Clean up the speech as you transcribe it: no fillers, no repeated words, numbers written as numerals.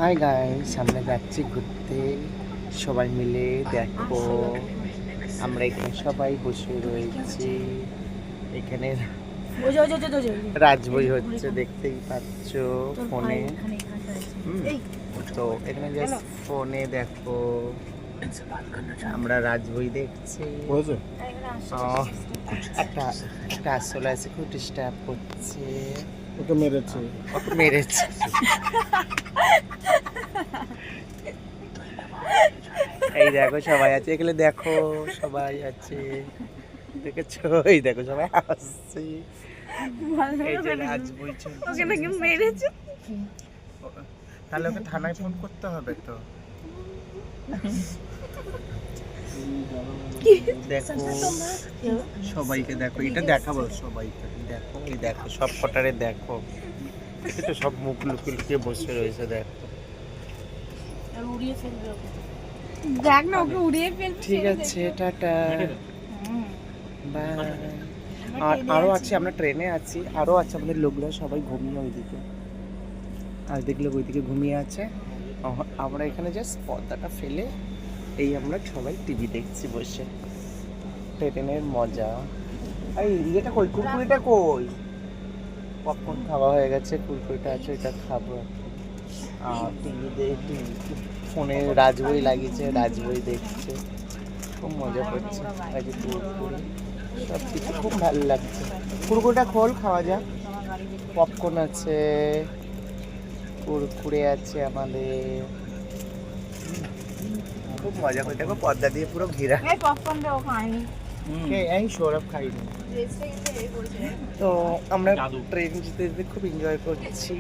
Hi guys, আমরা যাচ্ছি ঘুরতে সবাই মিলে। দেখো আমরা এখানে সবাই বসে রয়েছি। এখানে রাজবই হচ্ছে, দেখতেই পাচ্ছ ফোনে। তো এখানে জাস্ট ফোনে দেখো আমরা রাজবই দেখছি। একটা একটা আসলে আছে, খুব ডিস্টার্ব করছে। ওকে মেরেছে। এই দেখো সবাই আছে এখানে, দেখো সবাই আছে, দেখেছো? এই দেখো সবাই আসছে। এই যে রাজবই চলছে। তাহলে ওকে থানায় ফোন করতে হবে তো। দেখো সবাইকে, দেখো এটা দেখাবো সবাইকে। দেখো এই দেখো সব কটারে দেখো, তো সব মুখ লুকিয়ে লুকিয়ে বসে রয়েছে। দেখো দেখ না, ওকে উড়িয়ে ফেলবে। ঠিক আছে, টাটা বাই। আর আরও আছে, আমরা ট্রেনে আছি, আরও আছে আমাদের লোকরা সবাই ঘুমিয়ে ওইদিকে। আর দেখলে ওইদিকে ঘুমিয়ে আছে। আমরা এখানে জাস্ট পর্দাটা ফেলে এই আমরা সবাই টিভি দেখছি বসে। ট্রেনের মজা। এই ইয়েটা কই, কুরকুরিটা কই? পপকর্ন খাওয়া হয়ে গেছে, কুরকুরিটা আছে, ওইটা খাবো। আর টিভি দেখি, ফোনে রাজবই লাগিয়েছে, রাজবই দেখছে, খুব মজা করছে। এই যে কুরকুরি, সব কিছু খুব ভালো লাগছে। কুরকুরিটা খোল, খাওয়া যাক। পপকর্ন আছে, কুরকুরে আছে আমাদের, খুব মজা করে। দেখো পর্দা দিয়ে পুরো ঘেরা। এই পপকর্নটা ও খায়নি। এই সৌরভ খাইনি। তো আমরা ট্রেন যেতে যেতে খুব এনজয় করছি।